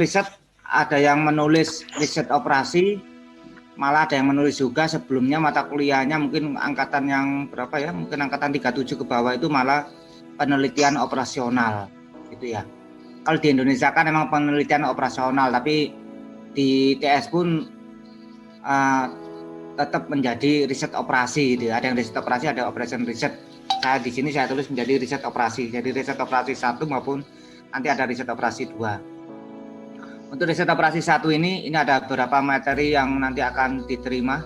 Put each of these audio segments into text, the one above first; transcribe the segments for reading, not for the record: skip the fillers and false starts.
riset ada yang menulis riset operasi, malah ada yang menulis juga sebelumnya mata kuliahnya mungkin angkatan yang berapa ya, mungkin angkatan 37 ke bawah itu malah penelitian operasional gitu ya. Kalau di Indonesia kan memang penelitian operasional, tapi di TS pun tetap menjadi riset operasi gitu. Ada yang riset operasi, ada operation riset. Saya di sini saya tulis menjadi riset operasi. Jadi riset operasi 1 maupun nanti ada riset operasi 2. Untuk riset operasi 1 ini ada beberapa materi yang nanti akan diterima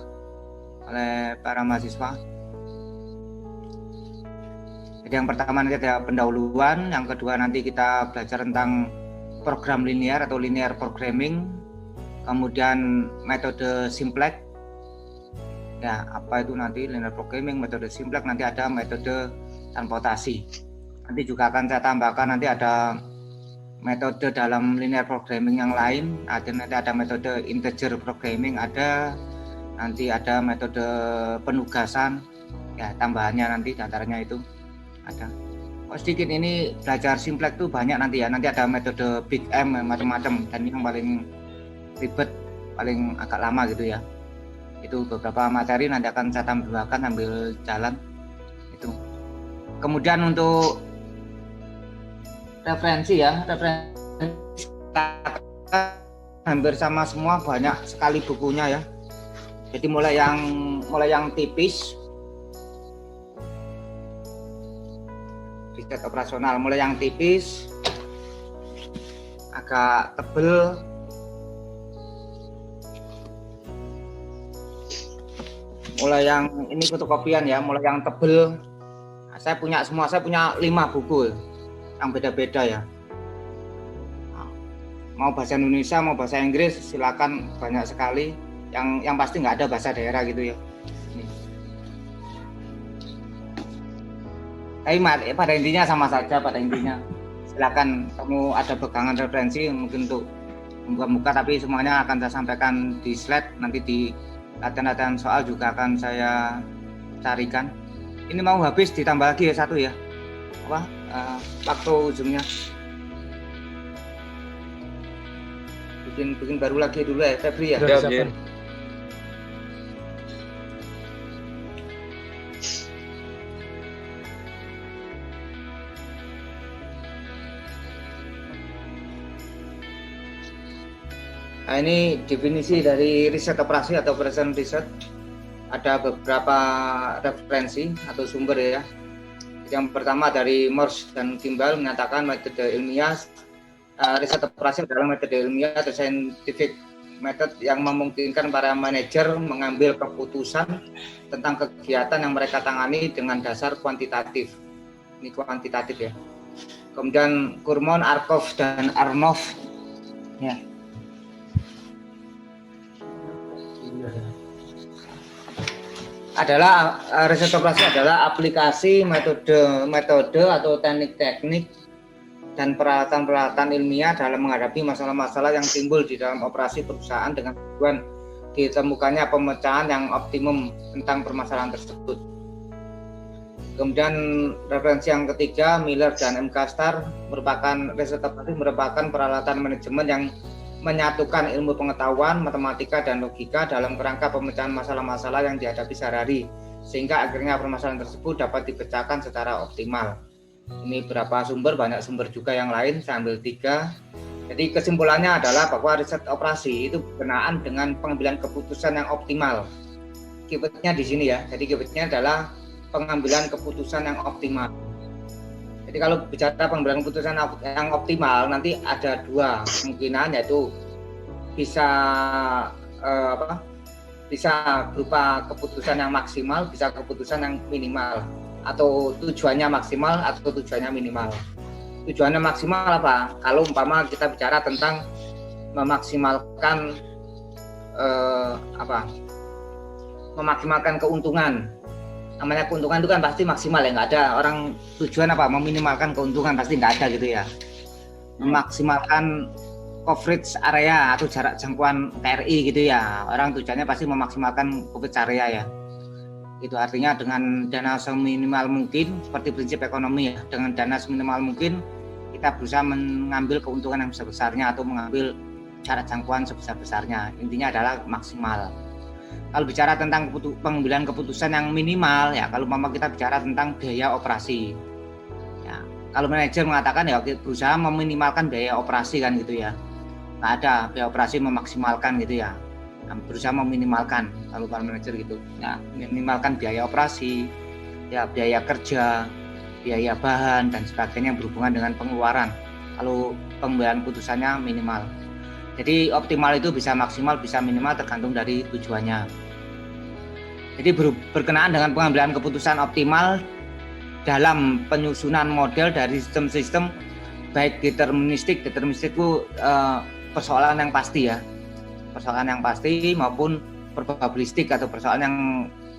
oleh para mahasiswa. Jadi yang pertama nanti ada pendahuluan, yang kedua nanti kita belajar tentang program linear atau linear programming, kemudian metode simplex. Ya, apa itu nanti linear programming, metode simplex, nanti ada metode transportasi. Nanti juga akan saya tambahkan nanti ada metode dalam linear programming yang lain, nanti ada metode integer programming, nanti ada metode penugasan, ya tambahannya nanti antaranya itu ada. Sedikit ini belajar simplex tuh banyak nanti ya, nanti ada metode big M macam-macam, dan yang paling ribet, paling agak lama gitu ya. Itu beberapa materi nanti akan saya tambahkan sambil jalan itu. Kemudian untuk referensi hampir sama semua, banyak sekali bukunya ya. Jadi mulai yang tipis, riset operasional, mulai yang tipis, agak tebel, mulai yang ini fotokopian ya, mulai yang tebel. Nah, saya punya 5 buku yang beda-beda ya. Nah, mau bahasa Indonesia, mau bahasa Inggris, silakan, banyak sekali. Yang pasti nggak ada bahasa daerah gitu ya. Tapi pada intinya sama saja, pada intinya silakan kamu ada pegangan referensi mungkin untuk muka-muka, tapi semuanya akan saya sampaikan di slide, nanti di latihan-latihan soal juga akan saya carikan. Ini mau habis, ditambah lagi ya 1 ya, waktu ujungnya bikin baru lagi dulu ya Febri ya. Nah, ini definisi dari riset operasi atau operation research. Ada beberapa referensi atau sumber ya. Yang pertama dari Morse dan Kimball menyatakan metode ilmiah riset operasi adalah metode ilmiah atau scientific method yang memungkinkan para manajer mengambil keputusan tentang kegiatan yang mereka tangani dengan dasar kuantitatif. Ini kuantitatif ya. Kemudian Kurmon, Arkoff, dan Arnoff ya. Adalah riset operasi adalah aplikasi metode atau teknik-teknik dan peralatan-peralatan ilmiah dalam menghadapi masalah-masalah yang timbul di dalam operasi perusahaan dengan tujuan ditemukannya pemecahan yang optimum tentang permasalahan tersebut. Kemudian referensi yang ketiga, Miller dan M. Kastar, riset operasi merupakan peralatan manajemen yang menyatukan ilmu pengetahuan, matematika, dan logika dalam kerangka pemecahan masalah-masalah yang dihadapi sehari-hari, sehingga akhirnya permasalahan tersebut dapat dipecahkan secara optimal. Ini berapa sumber, banyak sumber juga yang lain, saya ambil 3. Jadi kesimpulannya adalah bahwa riset operasi itu berkenaan dengan pengambilan keputusan yang optimal. Keywordnya di sini ya, jadi keywordnya adalah pengambilan keputusan yang optimal. Jadi kalau bicara pengambilan keputusan yang optimal, nanti ada 2 kemungkinan, yaitu bisa berupa keputusan yang maksimal, bisa keputusan yang minimal, atau tujuannya maksimal atau tujuannya minimal. Tujuannya maksimal apa? Kalau umpama kita bicara tentang memaksimalkan memaksimalkan keuntungan. Namanya keuntungan itu kan pasti maksimal ya, nggak ada orang tujuan meminimalkan keuntungan, pasti nggak ada gitu ya. Memaksimalkan coverage area atau jarak jangkauan TRI gitu ya, orang tujuannya pasti memaksimalkan coverage area ya. Itu artinya dengan dana seminimal mungkin, seperti prinsip ekonomi ya, dengan dana seminimal mungkin kita berusaha mengambil keuntungan yang sebesar-besarnya atau mengambil jarak jangkauan sebesar-besarnya. Intinya adalah maksimal. Kalau bicara tentang pengambilan keputusan yang minimal, ya kalau kita bicara tentang biaya operasi. Ya, kalau manajer mengatakan ya berusaha meminimalkan biaya operasi kan gitu ya. Nggak ada biaya operasi memaksimalkan gitu ya. Berusaha meminimalkan kalau para manajer gitu. Ya, minimalkan biaya operasi, ya biaya kerja, biaya bahan dan sebagainya yang berhubungan dengan pengeluaran. Kalau pengambilan keputusannya minimal. Jadi optimal itu bisa maksimal, bisa minimal tergantung dari tujuannya. Jadi berkenaan dengan pengambilan keputusan optimal dalam penyusunan model dari sistem-sistem baik deterministik itu persoalan yang pasti ya, persoalan yang pasti maupun probabilistik atau persoalan yang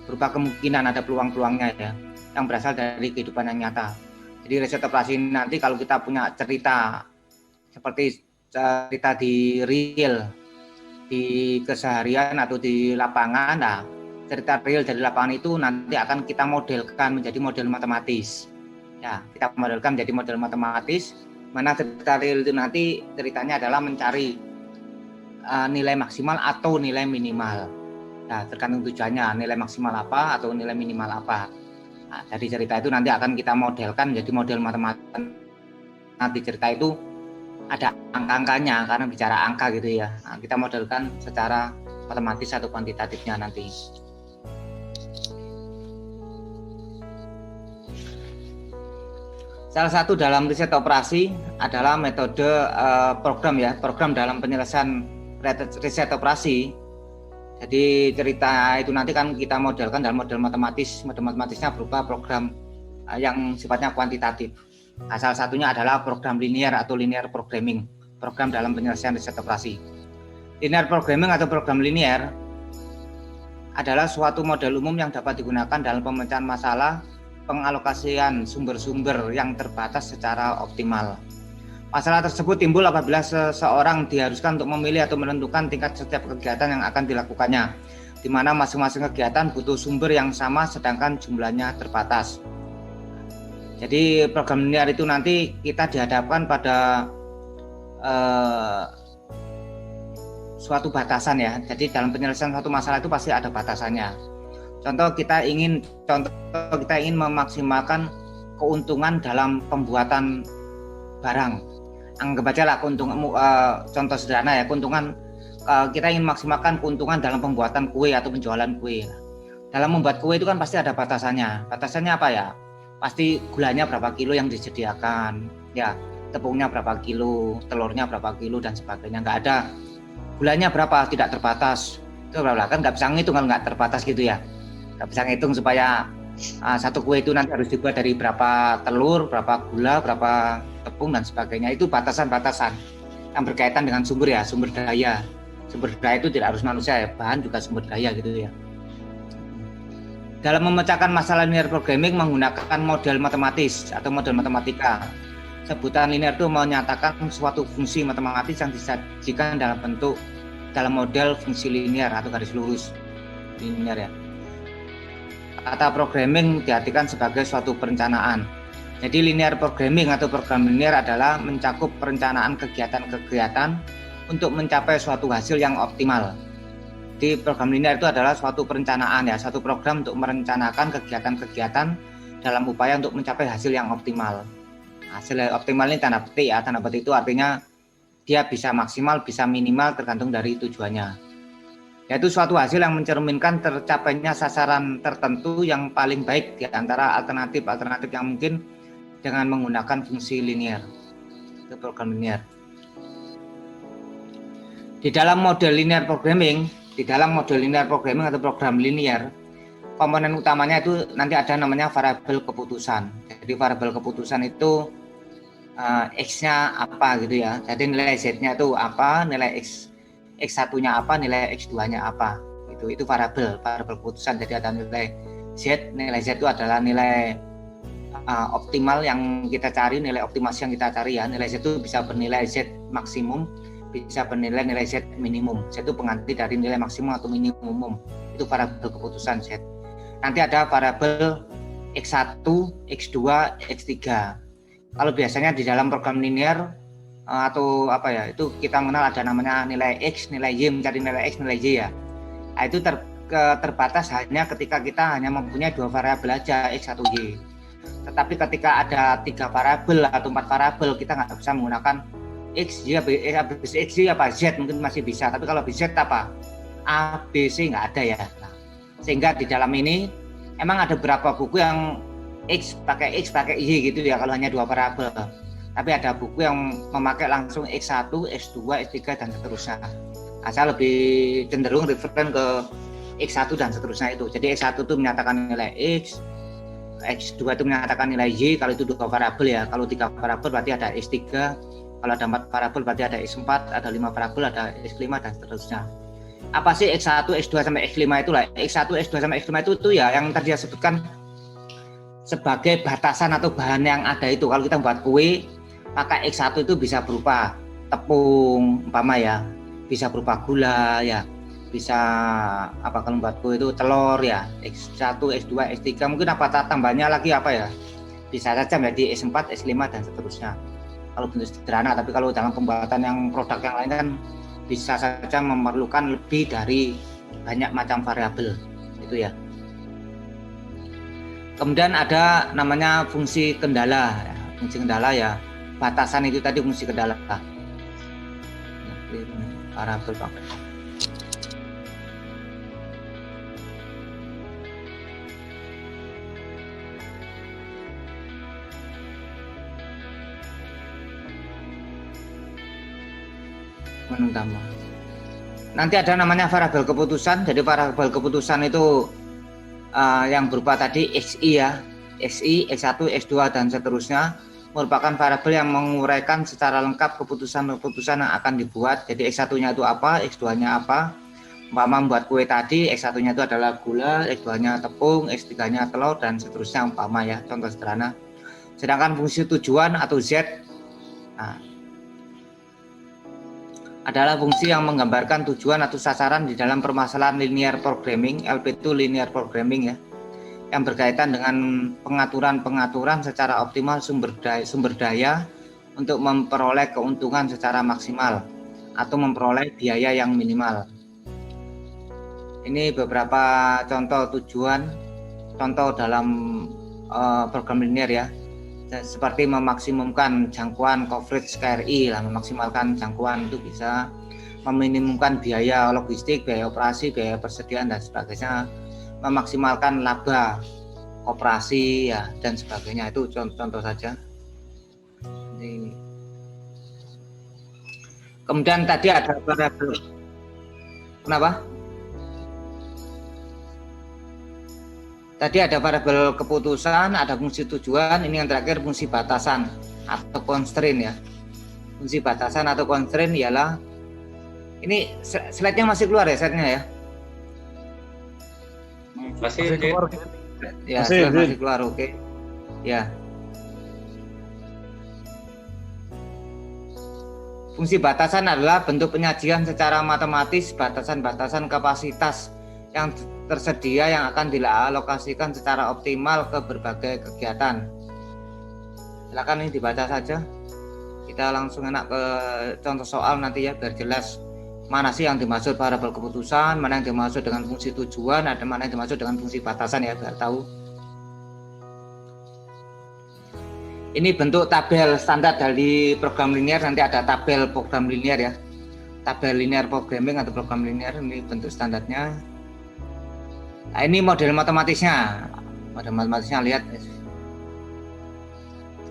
berupa kemungkinan ada peluang-peluangnya ya, yang berasal dari kehidupan yang nyata. Jadi riset operasi nanti kalau kita punya cerita seperti cerita di real, di keseharian atau di lapangan, nah cerita real dari lapangan itu nanti akan kita modelkan menjadi model matematis. Ya, kita modelkan menjadi model matematis, mana cerita real itu nanti ceritanya adalah mencari nilai maksimal atau nilai minimal. Nah, tergantung tujuannya, nilai maksimal apa atau nilai minimal apa. Nah, dari cerita itu nanti akan kita modelkan menjadi model matematis. Nanti cerita itu ada angka-angkanya karena bicara angka gitu ya. Nah, kita modelkan secara matematis atau kuantitatifnya nanti. Salah satu dalam riset operasi adalah metode program dalam penyelesaian riset operasi. Jadi cerita itu nanti kan kita modelkan dalam model matematis. Model matematisnya berupa program yang sifatnya kuantitatif. Nah, salah satunya adalah program linear atau linear programming, program dalam penyelesaian riset operasi. Linear programming atau program linear adalah suatu model umum yang dapat digunakan dalam pemecahan masalah pengalokasian sumber-sumber yang terbatas secara optimal. Masalah tersebut timbul apabila seseorang diharuskan untuk memilih atau menentukan tingkat setiap kegiatan yang akan dilakukannya, di mana masing-masing kegiatan butuh sumber yang sama sedangkan jumlahnya terbatas. Jadi program linear itu nanti kita dihadapkan pada suatu batasan ya. Jadi dalam penyelesaian suatu masalah itu pasti ada batasannya. Contoh kita ingin memaksimalkan keuntungan dalam pembuatan barang. Anggap aja lah keuntungan, contoh sederhana ya, keuntungan kita ingin maksimalkan keuntungan dalam pembuatan kue atau penjualan kue. Dalam membuat kue itu kan pasti ada batasannya. Batasannya apa ya? Pasti gulanya berapa kilo yang disediakan, ya tepungnya berapa kilo, telurnya berapa kilo dan sebagainya. Nggak ada gulanya berapa, tidak terbatas. Itu berapa kan nggak bisa ngitung kalau nggak terbatas gitu ya. Nggak bisa ngitung supaya satu kue itu nanti harus dibuat dari berapa telur, berapa gula, berapa tepung dan sebagainya. Itu batasan-batasan yang berkaitan dengan sumber ya, sumber daya. Sumber daya itu tidak harus manusia ya, bahan juga sumber daya gitu ya. Dalam memecahkan masalah linear programming menggunakan model matematis atau model matematika. Sebutan linear itu menyatakan suatu fungsi matematis yang disajikan dalam model fungsi linear atau garis lurus linear ya. Kata programming diartikan sebagai suatu perencanaan. Jadi linear programming atau program linear adalah mencakup perencanaan kegiatan-kegiatan untuk mencapai suatu hasil yang optimal. Di program linear itu adalah suatu perencanaan ya, satu program untuk merencanakan kegiatan-kegiatan dalam upaya untuk mencapai hasil yang optimal. Hasil optimal ini tanda petik ya, tanda petik itu artinya dia bisa maksimal, bisa minimal tergantung dari tujuannya. Yaitu suatu hasil yang mencerminkan tercapainya sasaran tertentu yang paling baik di antara alternatif-alternatif yang mungkin dengan menggunakan fungsi linear. Itu program linear. Di dalam model linear programming atau program linear, komponen utamanya itu nanti ada namanya variabel keputusan. Jadi variabel keputusan itu X-nya apa gitu ya. Jadi nilai Z-nya itu apa, nilai X1-nya apa, nilai X2-nya apa. Itu variabel keputusan. Jadi ada nilai Z itu adalah nilai optimal yang kita cari, nilai optimasi yang kita cari ya. Nilai Z itu bisa bernilai Z maksimum, bisa bernilai nilai Z minimum. Z itu pengganti dari nilai maksimum atau minimum. Itu variabel keputusan Z. Nanti ada variabel X1, X2, X3. Kalau biasanya di dalam program linear atau apa ya, itu kita mengenal ada namanya nilai X, nilai Y, mencari nilai X, nilai Y ya. Nah, itu terbatas hanya ketika kita hanya mempunyai 2 variabel aja, X atau Y. Tetapi ketika ada 3 variabel atau 4 variabel, kita nggak bisa menggunakan X, Y, X, Y apa Z, mungkin masih bisa. Tapi kalau Z apa? A, B, C nggak ada ya. Nah, sehingga di dalam ini emang ada beberapa buku yang X pakai Y gitu ya kalau hanya 2 variabel. Tapi ada buku yang memakai langsung X1, X2, X3 dan seterusnya. Nah, saya lebih cenderung referen ke X1 dan seterusnya itu. Jadi X1 itu menyatakan nilai X, X2 itu menyatakan nilai Y, kalau itu 2 variabel ya. Kalau 3 variabel berarti ada X3, kalau ada 4 variabel berarti ada X4, ada 5 variabel ada X5 dan seterusnya. Apa sih X1, X2 sampai X5 itu lah? X1, X2 sampai X5 itu ya yang tadi saya sebutkan sebagai batasan atau bahan yang ada itu. Kalau kita buat kue, pakai X1 itu bisa berupa tepung umpama ya, bisa berupa gula ya, bisa apa kalau buat kue itu telur ya, X1, X2, X3, mungkin apa tambahnya lagi apa ya, bisa saja menjadi X4, X5 dan seterusnya kalau bentuk sederhana. Tapi kalau dalam pembuatan yang produk yang lain kan bisa saja memerlukan lebih dari banyak macam variabel itu ya. Kemudian ada namanya fungsi kendala. Fungsi kendala ya, batasan itu tadi fungsi kendala. Variabel pakai. Utama. Nanti ada namanya variabel keputusan. Jadi variabel keputusan itu yang berupa tadi XI ya, XI, X1, X2 dan seterusnya, merupakan variabel yang menguraikan secara lengkap keputusan-keputusan yang akan dibuat. Jadi X1-nya itu apa, X2-nya apa. Umpama membuat kue tadi, X1-nya itu adalah gula, X2-nya tepung, X3-nya telur dan seterusnya umpama ya, contoh sederhana. Sedangkan fungsi tujuan atau Z adalah fungsi yang menggambarkan tujuan atau sasaran di dalam permasalahan linear programming, LP itu linear programming ya, yang berkaitan dengan pengaturan secara optimal sumber daya untuk memperoleh keuntungan secara maksimal atau memperoleh biaya yang minimal. Ini beberapa contoh tujuan, contoh dalam program linear ya, seperti memaksimumkan jangkauan coverage KRI lah, memaksimalkan jangkauan itu bisa meminimumkan biaya logistik, biaya operasi, biaya persediaan dan sebagainya, memaksimalkan laba operasi ya dan sebagainya. Itu contoh saja. Kemudian tadi ada variabel. Kenapa? Tadi ada variabel keputusan, ada fungsi tujuan, ini yang terakhir fungsi batasan atau constraint ya. Fungsi batasan atau constraint ialah, ini slide-nya masih keluar ya slide-nya ya? Masih keluar. Ya, masih keluar, oke. Ya. Fungsi batasan adalah bentuk penyajian secara matematis batasan-batasan kapasitas yang tersedia yang akan dialokasikan secara optimal ke berbagai kegiatan. Silakan ini dibaca saja. Kita langsung enak ke contoh soal nanti ya, biar jelas mana sih yang dimaksud variabel keputusan, mana yang dimaksud dengan fungsi tujuan, ada mana yang dimaksud dengan fungsi batasan ya, biar tahu. Ini bentuk tabel standar dari program linear, nanti ada tabel program linear ya. Tabel linear programming atau program linear, ini bentuk standarnya. Nah, ini model matematisnya. Model matematisnya lihat.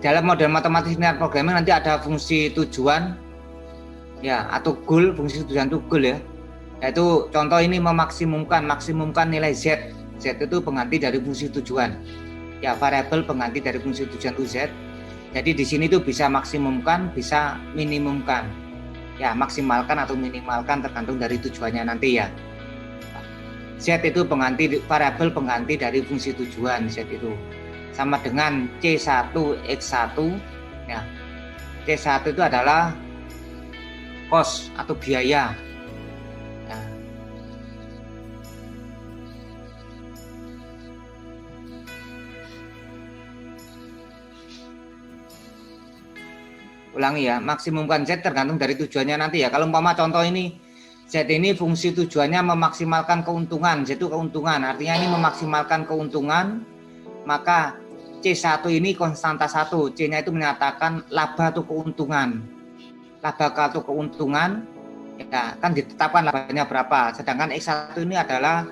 Dalam model matematis linear programming nanti ada fungsi tujuan ya, atau goal, fungsi tujuan itu goal ya. Yaitu contoh ini maksimumkan nilai Z. Z itu pengganti dari fungsi tujuan. Ya, variabel pengganti dari fungsi tujuan itu Z. Jadi di sini tuh bisa maksimumkan, bisa minimumkan. Ya, maksimalkan atau minimalkan tergantung dari tujuannya nanti ya. Z itu variabel pengganti dari fungsi tujuan. Z itu sama dengan C1 X1 ya. C1 itu adalah cost atau biaya ya. Ulangi ya, maksimumkan Z tergantung dari tujuannya nanti ya. Kalau umpama contoh ini, Z ini fungsi tujuannya memaksimalkan keuntungan, Z itu keuntungan, artinya ini memaksimalkan keuntungan, maka C1 ini konstanta 1, C-nya itu menyatakan laba atau keuntungan. Laba atau keuntungan, ya kan ditetapkan labanya berapa, sedangkan X1 ini adalah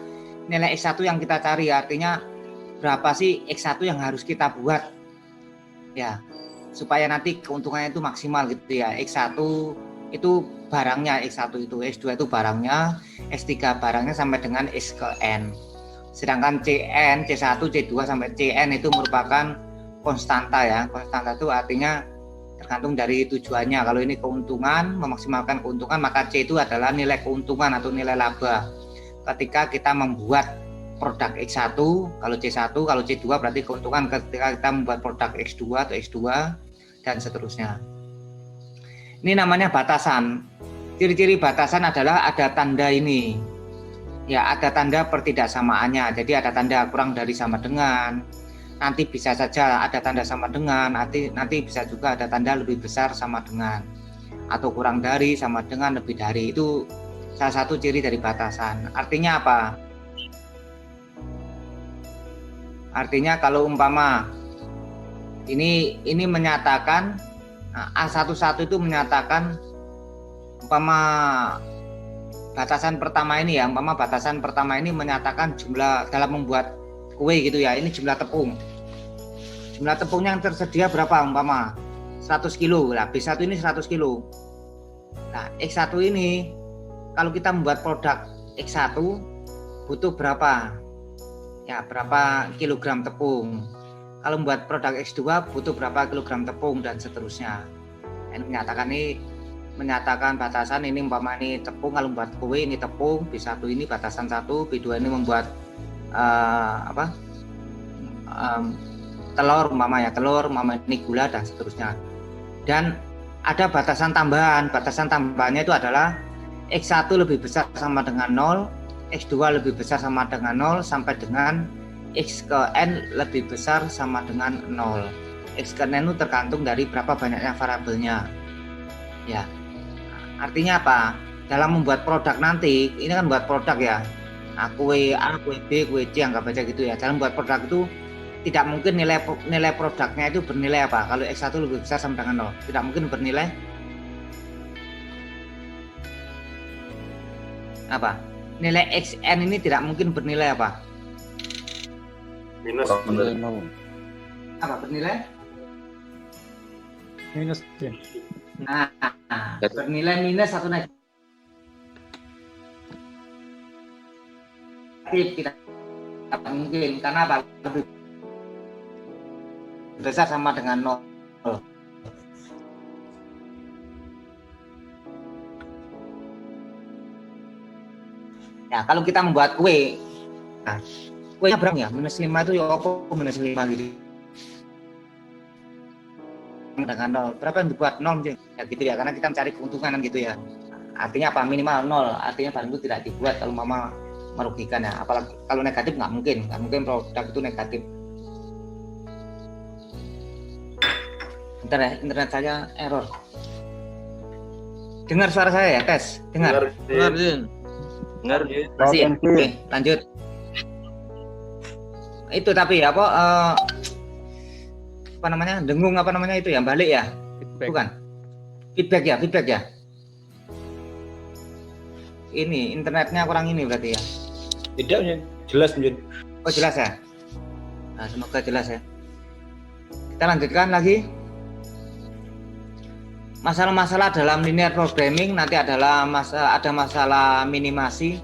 nilai X1 yang kita cari, artinya berapa sih X1 yang harus kita buat, ya, supaya nanti keuntungannya itu maksimal gitu ya. X1 itu barangnya, X1 itu, X2 itu barangnya, X3 barangnya sampai dengan X ke N. Sedangkan CN, C1, C2 sampai CN itu merupakan konstanta ya. Konstanta itu artinya tergantung dari tujuannya. Kalau ini keuntungan, memaksimalkan keuntungan, maka C itu adalah nilai keuntungan atau nilai laba. Ketika kita membuat produk X1, kalau C1, kalau C2 berarti keuntungan ketika kita membuat produk X2 atau X2 dan seterusnya. Ini namanya batasan. Ciri-ciri batasan adalah ada tanda ini. Ya, ada tanda pertidaksamaannya. Jadi ada tanda kurang dari sama dengan. Nanti bisa saja ada tanda sama dengan, nanti bisa juga ada tanda lebih besar sama dengan. Atau kurang dari, sama dengan, lebih dari. Itu salah satu ciri dari batasan. Artinya apa? Artinya kalau umpama ini menyatakan A11 itu menyatakan umpama batasan pertama ini ya, umpama batasan pertama ini menyatakan jumlah dalam membuat kue gitu ya, ini jumlah tepung. Jumlah tepungnya yang tersedia berapa umpama 100 kilo. Nah, B1 ini 100 kilo. Nah, X1 ini kalau kita membuat produk X1 butuh berapa? Ya, berapa kilogram tepung. Kalau membuat produk X2 butuh berapa kilogram tepung dan seterusnya. Ini menyatakan batasan ini umpama ini tepung, kalau membuat kue ini tepung, B1 ini batasan 1, B2 ini membuat telur umpama ini gula dan seterusnya. Dan ada batasan tambahan. Batasan tambahannya itu adalah X1 lebih besar sama dengan 0, X2 lebih besar sama dengan 0 sampai dengan X ke N lebih besar sama dengan 0. X ke N itu tergantung dari berapa banyaknya variabelnya. Ya. Artinya apa? Dalam membuat produk nanti, ini kan buat produk ya. Nah, kue A, kue B, kue C, anggap aja gitu ya. Dalam membuat produk itu tidak mungkin nilai produknya itu bernilai apa? Kalau X1 lebih besar sama dengan 0, tidak mungkin bernilai apa? Nilai XN ini tidak mungkin bernilai apa? Minus. Apa bernilai? Minus. Nah, bernilai minus atau negatif tidak mungkin, karena apa? Lebih besar sama dengan 0. Ya, kalau kita membuat kue, nah, kuenya berapa ya? -5 itu ya apa -5 gitu. Dengan 0. Berapa yang dibuat 0 ya gitu ya, karena kita mencari keuntungan gitu ya. Artinya apa? Minimal 0. Artinya barang itu tidak dibuat kalau mama merugikan ya. Apalagi kalau negatif nggak mungkin produk itu negatif. Bentar ya, internet saya error. Dengar suara saya ya, tes. Dengar. Dengar. Masih ya? Oke, lanjut. Itu tapi apa namanya? Dengung apa namanya itu ya, balik ya? Feedback. Bukan. Feedback ya. Ini internetnya kurang ini berarti ya. Tidak, jelas Mjun. Oh, jelas ya. Nah, semoga jelas ya. Kita lanjutkan lagi. Masalah-masalah dalam linear programming nanti adalah ada masalah minimasi,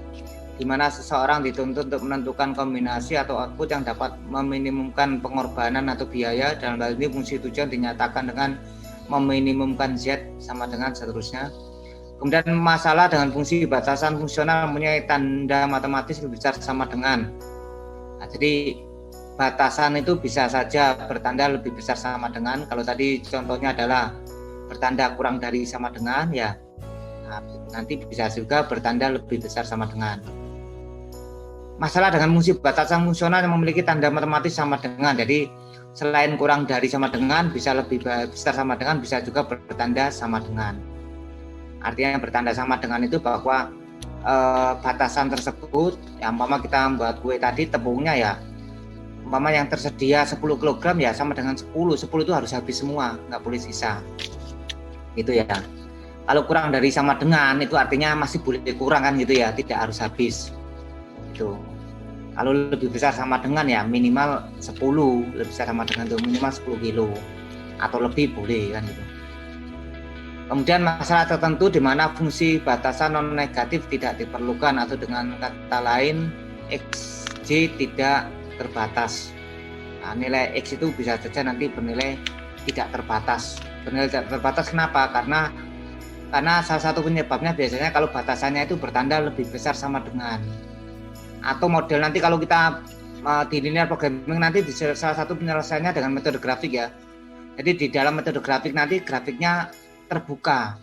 di mana seseorang dituntut untuk menentukan kombinasi atau output yang dapat meminimumkan pengorbanan atau biaya. Dalam hal ini fungsi tujuan dinyatakan dengan meminimumkan Z sama dengan seterusnya. Kemudian masalah dengan fungsi batasan fungsional mempunyai tanda matematis lebih besar sama dengan. Nah, jadi batasan itu bisa saja bertanda lebih besar sama dengan. Kalau tadi contohnya adalah bertanda kurang dari sama dengan ya. Nah, nanti bisa juga bertanda lebih besar sama dengan. masalah dengan fungsi batasan fungsional yang memiliki tanda matematis sama dengan. Jadi selain kurang dari sama dengan, bisa lebih besar sama dengan, bisa juga bertanda sama dengan. Artinya yang bertanda sama dengan itu bahwa batasan tersebut, ya umpama kita membuat kue tadi, tepungnya ya umpama yang tersedia 10 kg ya sama dengan 10 itu harus habis semua, nggak boleh sisa gitu ya. Kalau kurang dari sama dengan itu artinya masih boleh kurang kan gitu ya, tidak harus habis itu. Kalau lebih besar sama dengan ya minimal 10, lebih besar sama dengan itu minimal 10 kilo atau lebih boleh kan gitu. Kemudian masalah tertentu di mana fungsi batasan non negatif tidak diperlukan, atau dengan kata lain XJ tidak terbatas. Nah, nilai X itu bisa saja nanti bernilai tidak terbatas. Bernilai tidak terbatas kenapa? Karena salah satu penyebabnya biasanya kalau batasannya itu bertanda lebih besar sama dengan. Atau model nanti kalau kita di linear programming nanti di salah satu penyelesaiannya dengan metode grafik ya. Jadi di dalam metode grafik nanti grafiknya terbuka.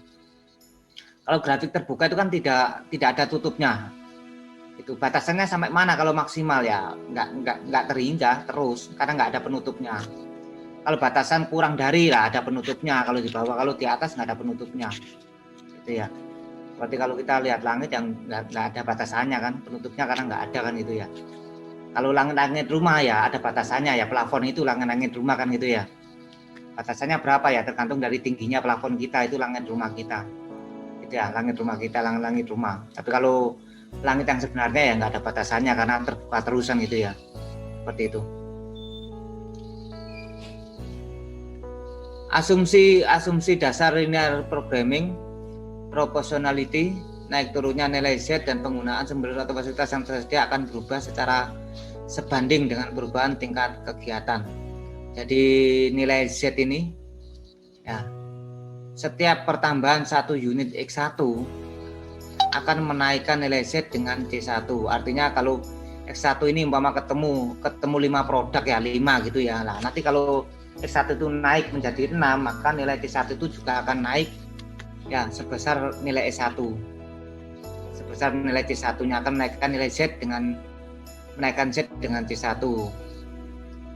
Kalau grafik terbuka itu kan tidak ada tutupnya. Itu batasannya sampai mana kalau maksimal ya nggak terhingga terus karena nggak ada penutupnya. Kalau batasan kurang dari lah ada penutupnya, kalau di bawah, kalau di atas nggak ada penutupnya. Gitu ya. Berarti kalau kita lihat langit yang nggak ada batasannya kan, penutupnya karena nggak ada kan gitu ya. Kalau langit-langit rumah ya ada batasannya ya, plafon itu langit-langit rumah kan gitu ya. Batasannya berapa ya, tergantung dari tingginya plafon kita, itu langit rumah kita. Gitu ya, langit rumah kita, langit rumah. Tapi kalau langit yang sebenarnya ya nggak ada batasannya karena terbuka terusan gitu ya. Seperti itu. Asumsi dasar linear programming, proportionality, naik turunnya nilai Z dan penggunaan sumber atau fasilitas yang tersedia akan berubah secara sebanding dengan perubahan tingkat kegiatan. Jadi nilai Z ini ya, setiap pertambahan 1 unit X1 akan menaikkan nilai Z dengan C1. Artinya kalau X1 ini umpama ketemu 5 produk ya, 5 gitu ya. Nah, nanti kalau X1 itu naik menjadi 6, maka nilai C1 itu juga akan naik ya sebesar nilai S1. Sebesar nilai C1-nya akan menaikkan nilai Z dengan C1.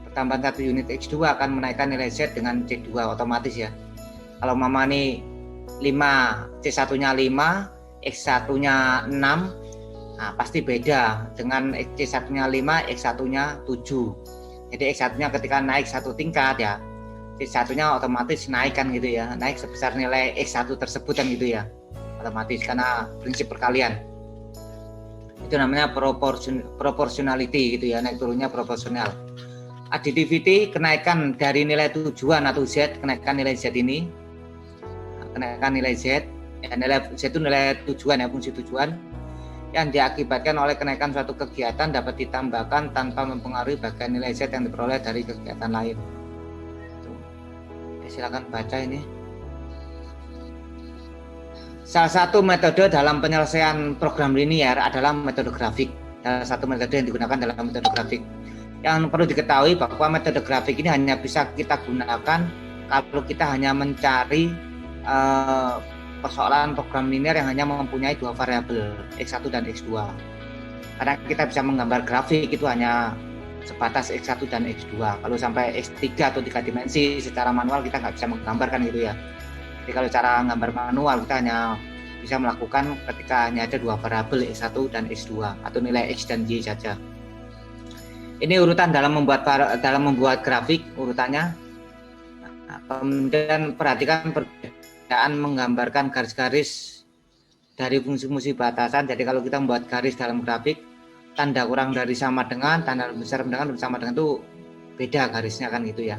Pertambahan 1 unit X2 akan menaikkan nilai Z dengan C2 otomatis ya. Kalau mama nih 5, C1-nya 5, X1-nya 6, nah pasti beda dengan C1-nya 5, X1-nya 7. Jadi X1-nya ketika naik 1 tingkat ya, C1-nya otomatis naik kan gitu ya, naik sebesar nilai X1 tersebut kan gitu ya, otomatis karena prinsip perkalian. Itu namanya proportionality gitu ya, naik turunnya proporsional. Additivity, kenaikan dari nilai tujuan atau Z, kenaikan nilai Z ini, kenaikan nilai Z, ya, nilai Z itu nilai tujuan ya, fungsi tujuan yang diakibatkan oleh kenaikan suatu kegiatan dapat ditambahkan tanpa mempengaruhi bagian nilai Z yang diperoleh dari kegiatan lain. Silakan baca ini. Salah satu metode dalam penyelesaian program linear adalah metode grafik. Salah satu metode yang digunakan dalam metode grafik. Yang perlu diketahui bahwa metode grafik ini hanya bisa kita gunakan kalau kita hanya mencari persoalan program linear yang hanya mempunyai 2 variabel, X1 dan X2. Karena kita bisa menggambar grafik itu hanya sebatas X1 dan X2. Kalau sampai X3 atau 3 dimensi secara manual kita nggak bisa menggambarkan gitu ya. Jadi kalau cara gambar manual kita hanya bisa melakukan ketika hanya ada 2 variabel X1 dan X2 atau nilai X dan Y saja. Ini urutan dalam membuat grafik urutannya. Nah, kemudian perhatikan perbedaan menggambarkan garis-garis dari fungsi-fungsi batasan. Jadi kalau kita membuat garis dalam grafik, tanda kurang dari sama dengan, tanda besar dengan sama dengan itu beda garisnya kan gitu ya.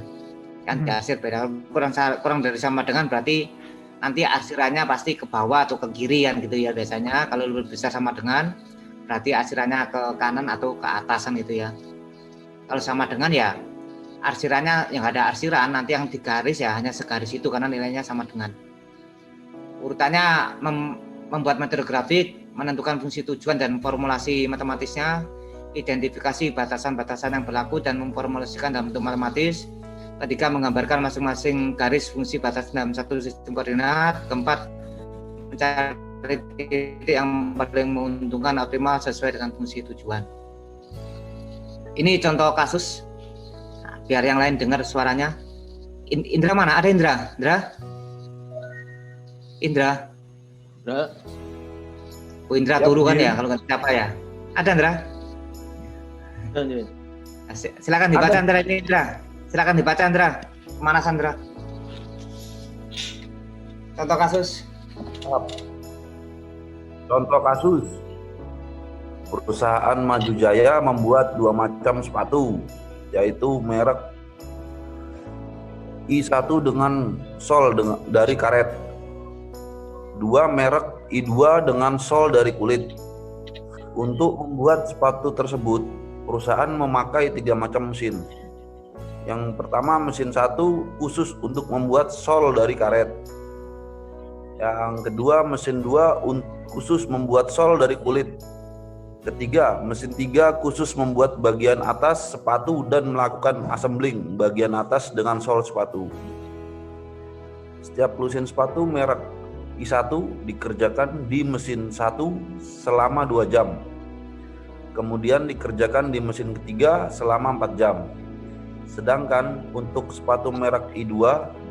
Kan hasil beda. Kurang dari sama dengan berarti nanti arsirannya pasti ke bawah atau ke kiri kan gitu ya biasanya. Kalau lebih besar sama dengan berarti arsirannya ke kanan atau ke atasan gitu ya. Kalau sama dengan ya arsirannya yang ada arsiran, nanti yang digaris ya hanya segaris itu karena nilainya sama dengan. Urutannya membuat metode grafik, menentukan fungsi tujuan dan formulasi matematisnya, identifikasi batasan-batasan yang berlaku dan memformulasikan dalam bentuk matematis. Ketiga, menggambarkan masing-masing garis fungsi batasan dalam satu sistem koordinat. Keempat, mencari titik yang paling menguntungkan optimal sesuai dengan fungsi tujuan. Ini contoh kasus. Nah, biar yang lain dengar suaranya. Indra mana? Ada Indra? Indra? Oh, Indra Siap, turu kan Jin. ya, kalau nggak siapa ya? Ada Indra? Jin. Silakan dibaca Indra ini Indra. Silakan dibaca Indra. Pemanasan Indra. Contoh kasus. Contoh kasus, perusahaan Maju Jaya membuat 2 macam sepatu, yaitu merek I1 dengan sol dari karet, 2 merek I2 dengan sol dari kulit. Untuk membuat sepatu tersebut, perusahaan memakai 3 macam mesin. Yang pertama, mesin 1 khusus untuk membuat sol dari karet. Yang kedua, mesin 2 khusus membuat sol dari kulit. Ketiga, mesin 3 khusus membuat bagian atas sepatu dan melakukan assembling bagian atas dengan sol sepatu. Setiap lusin sepatu merek I1 dikerjakan di mesin 1 selama 2 jam. Kemudian dikerjakan di mesin ketiga selama 4 jam. Sedangkan untuk sepatu merek I2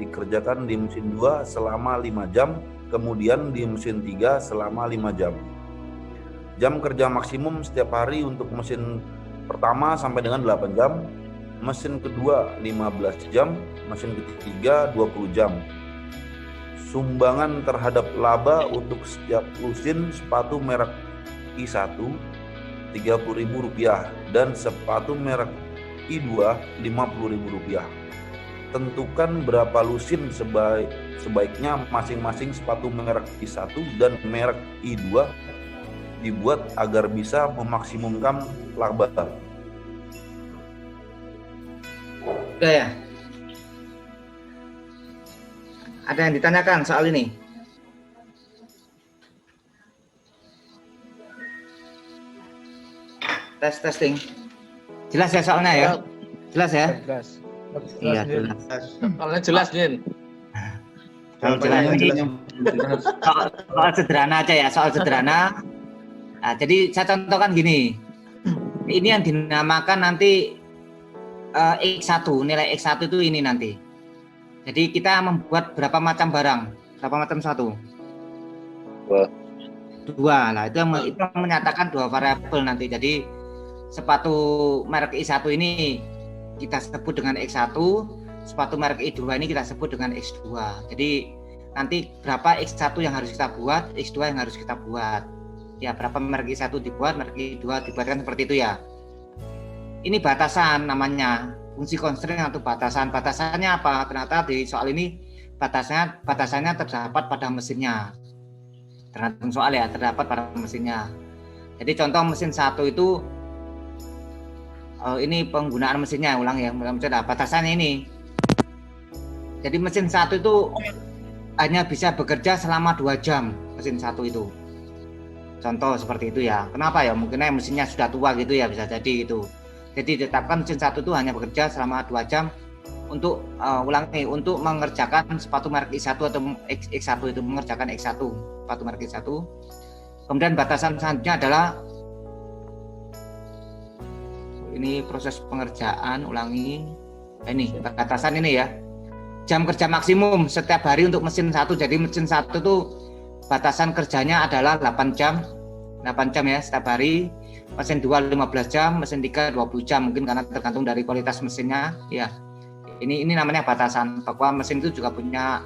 dikerjakan di mesin 2 selama 5 jam, kemudian di mesin 3 selama 5 jam. Jam kerja maksimum setiap hari untuk mesin pertama sampai dengan 8 jam, mesin kedua 15 jam, mesin ketiga 20 jam. Sumbangan terhadap laba untuk setiap lusin sepatu merek I1 Rp30.000 dan sepatu merek I2 Rp50.000. Tentukan berapa lusin sebaiknya masing-masing sepatu merek I1 dan merek I2 dibuat agar bisa memaksimumkan laba. Udah ya? Ada yang ditanyakan soal ini? Testing. Jelas ya soalnya ya? Jelas ya? Jelas. Iya, jelas. Soalnya jelas, Jin. Soal sederhana aja ya, soal sederhana. Nah, jadi saya contohkan gini. Ini yang dinamakan nanti X1, nilai X1 itu ini nanti. Jadi kita membuat berapa macam barang? Berapa macam satu? Dua lah, itu yang menyatakan 2 variabel nanti. Jadi sepatu merek I1 ini kita sebut dengan X1, sepatu merek I2 ini kita sebut dengan X2. Jadi nanti berapa X1 yang harus kita buat, X2 yang harus kita buat. Ya, berapa merek I1 dibuat, merek I2 dibuatkan seperti itu ya. Ini batasan namanya, fungsi constraint atau batasan. Batasannya apa? Ternyata di soal ini batasannya terdapat pada mesinnya. Tergantung soal ya, terdapat pada mesinnya. Jadi contoh mesin 1 itu ini penggunaan mesinnya, ulang ya, batasannya ini. Jadi mesin 1 itu hanya bisa bekerja selama 2 jam, mesin 1 itu. Contoh seperti itu ya. Kenapa ya? Mungkin mesinnya sudah tua gitu ya, bisa jadi gitu. Jadi ditetapkan mesin 1 itu hanya bekerja selama 2 jam untuk untuk mengerjakan sepatu merek I1 atau X1 itu, mengerjakan X1, sepatu merek I1. Kemudian batasan selanjutnya adalah ini proses pengerjaan, ulangi. Ini batasan ini ya. Jam kerja maksimum setiap hari untuk mesin 1. Jadi mesin 1 itu batasan kerjanya adalah 8 jam ya setiap hari. Mesin 2 15 jam, mesin 3 20 jam, mungkin karena tergantung dari kualitas mesinnya ya. Ini namanya batasan, bahwa mesin itu juga punya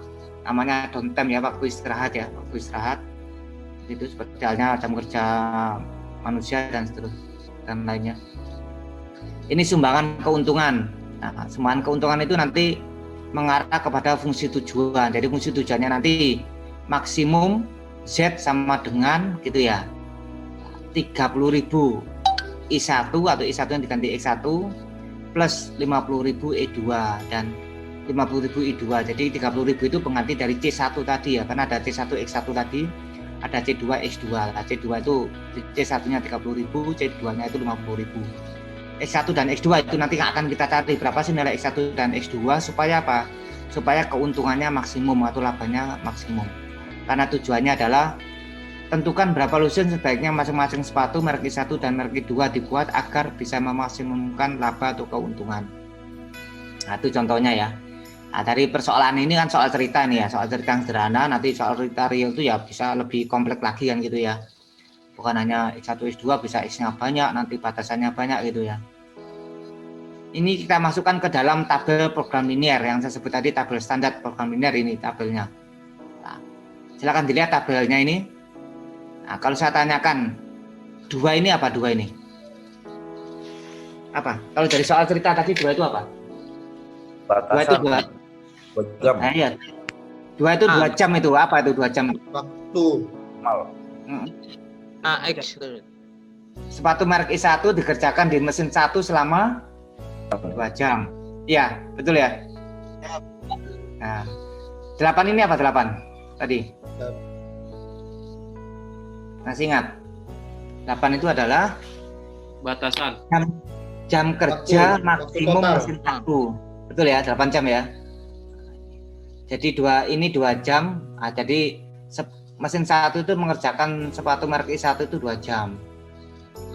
namanya downtime ya, waktu istirahat ya, waktu istirahat. Itu seperti halnya jam kerja manusia dan seterusnya dan lainnya. Ini sumbangan keuntungan. Nah, sumbangan keuntungan itu nanti mengarah kepada fungsi tujuan. Jadi fungsi tujuannya nanti maksimum Z sama dengan gitu ya 30.000 I1 atau I1 yang diganti X1 plus 50.000 E2 dan 50.000 I2. Jadi 30.000 itu pengganti dari C1 tadi ya, karena ada C1 X1 tadi, ada C2 X2. Nah, C2 itu C1-nya 30.000, C2-nya itu 50.000. X1 dan X2 itu nanti akan kita cari berapa sih nilai X1 dan X2 supaya apa? Supaya keuntungannya maksimum atau labanya maksimum. Karena tujuannya adalah tentukan berapa lusin sebaiknya masing-masing sepatu merek I1 dan merek I2 dibuat agar bisa memaksimumkan laba atau keuntungan. Nah, itu contohnya ya. Nah, dari persoalan ini kan soal cerita nih ya, soal cerita yang sederhana, nanti soal cerita real itu ya bisa lebih kompleks lagi kan gitu ya. Bukan hanya X1, X2 bisa X-nya banyak, nanti batasannya banyak gitu ya. Ini kita masukkan ke dalam tabel program linear yang saya sebut tadi, tabel standar program linear ini tabelnya. Nah, silakan dilihat tabelnya ini. Nah, kalau saya tanyakan, dua ini apa dua ini? Apa? Kalau dari soal cerita tadi dua itu apa? Dua itu dua. Jam. Nah, iya. Dua itu 2 jam itu apa itu 2 jam? Waktu. Mal. AX. Sepatu merek I1 dikerjakan di mesin 1 selama 2 jam. Iya, betul ya? Nah, 8 ini apa 8 tadi? Masih ingat? 8 itu adalah Batasan. jam kerja Waktu maksimum total. mesin 1. Betul ya, 8 jam ya. Jadi 2 jam. Nah, jadi mesin 1 itu mengerjakan sepatu merek I1 itu 2 jam.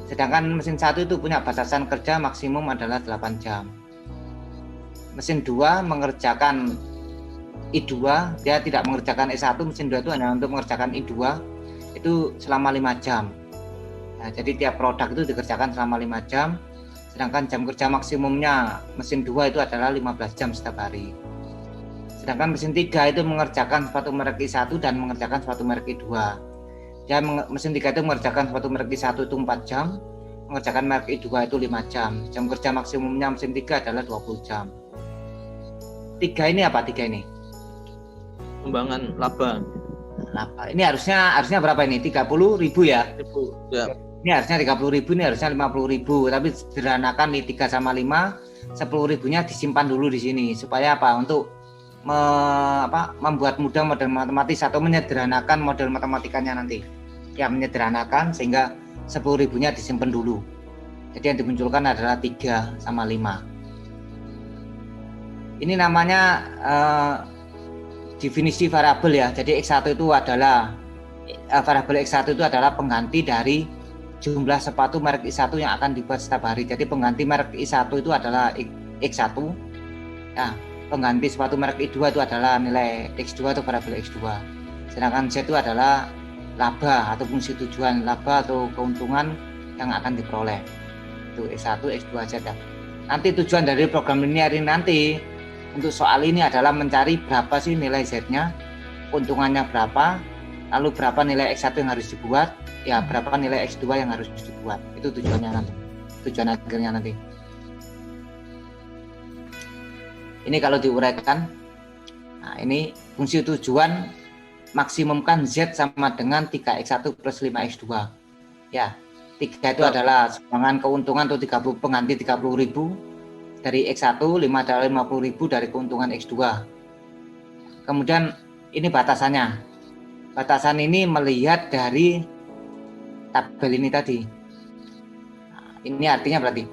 Sedangkan mesin 1 itu punya batasan kerja maksimum adalah 8 jam. Mesin 2 mengerjakan I2, dia tidak mengerjakan I1, mesin 2 itu hanya untuk mengerjakan I2 itu selama 5 jam. Nah, jadi tiap produk itu dikerjakan selama 5 jam, sedangkan jam kerja maksimumnya mesin 2 itu adalah 15 jam setiap hari. Sedangkan mesin 3 itu mengerjakan sepatu merek I1 dan mengerjakan sepatu merek I2. Dia mesin 3 itu mengerjakan sepatu merek I1 itu 4 jam, mengerjakan merek I2 itu 5 jam. Jam kerja maksimumnya mesin 3 adalah 20 jam. 3 ini apa 3 ini? Kembangan laba. Laba. Ini harusnya berapa ini? 30.000 ya? Ya. Ini harusnya 30.000, ini harusnya 50.000. Tapi sederhanakan nih 3 sama 5, 10.000-nya disimpan dulu di sini supaya apa? Untuk membuat mudah model matematis atau menyederhanakan model matematikanya nanti. Ya, menyederhanakan sehingga 10.000-nya disimpan dulu. Jadi yang dimunculkan adalah 3 sama 5. Ini namanya definisi variabel ya. Jadi X1 itu adalah variabel X1 itu adalah pengganti dari jumlah sepatu merek I1 yang akan dibuat setiap hari. Jadi pengganti merek I1 itu adalah X1. Ya, pengganti sepatu merek I2 itu adalah nilai X2 atau variabel X2. Sedangkan Z itu adalah laba atau fungsi tujuan, laba atau keuntungan yang akan diperoleh. Itu X1, X2, Z ya. Nanti tujuan dari program linear ini nanti untuk soal ini adalah mencari berapa sih nilai Z-nya, keuntungannya berapa, lalu berapa nilai X1 yang harus dibuat, ya berapa nilai X2 yang harus dibuat. Itu tujuannya nanti. Tujuan akhirnya nanti. Ini kalau diuraikan, nah ini fungsi tujuan maksimumkan Z sama dengan 3X1 plus 5X2. Ya, 3 itu adalah sumbangan keuntungan atau 30 pengganti 30.000 dari X1, 5 adalah 50.000 dari keuntungan X2. Kemudian ini batasannya. Batasan ini melihat dari tabel ini tadi. Nah, ini artinya berarti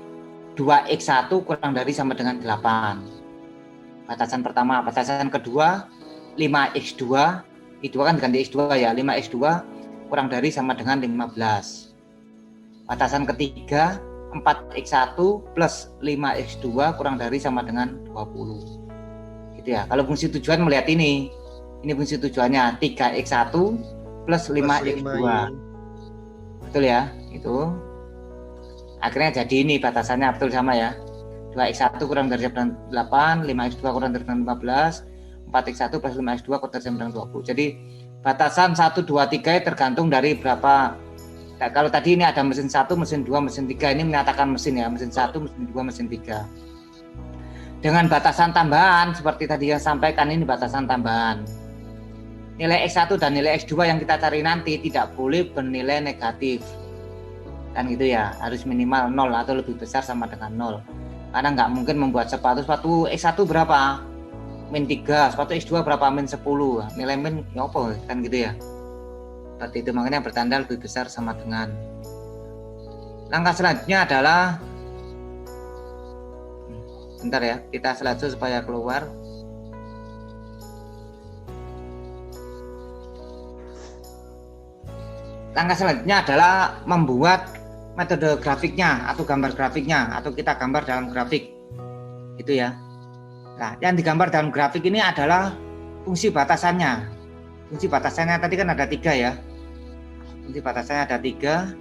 2X1 kurang dari sama dengan 8. Batasan pertama. Batasan kedua 5X2. I2 kan ganti X2 ya. 5X2 kurang dari sama dengan 15. Batasan ketiga 4X1 plus 5X2 kurang dari sama dengan 20. Gitu ya. Kalau fungsi tujuan melihat ini fungsi tujuannya 3X1 plus 5X2. Betul ya? Itu. Akhirnya jadi ini batasannya betul sama ya. 2X1 kurang dari sama dengan 8, 5X2 kurang dari dengan 15, 4X1 plus 5X2 kurang dari sama dengan 20. Jadi batasan 1, 2, 3 tergantung dari berapa. Nah, kalau tadi ini ada mesin 1, mesin 2, mesin 3, ini menyatakan mesin ya, mesin 1, mesin 2, mesin 3. Dengan batasan tambahan seperti tadi yang sampaikan, ini batasan tambahan. Nilai X1 dan nilai X2 yang kita cari nanti tidak boleh bernilai negatif. Kan gitu ya, harus minimal 0 atau lebih besar sama dengan 0. Karena nggak mungkin membuat sepatu X1 berapa? Min 3, sepatu X2 berapa? Min 10. Nilai min ya apa kan gitu ya. Seperti itu, makanya bertanda lebih besar sama dengan. Langkah selanjutnya adalah bentar ya, kita slide supaya keluar. langkah selanjutnya adalah membuat metode grafiknya atau gambar grafiknya, atau kita gambar dalam grafik itu ya. Nah, yang digambar dalam grafik ini adalah fungsi batasannya. Fungsi batasannya tadi kan ada 3 ya. Fungsi batasannya ada 3.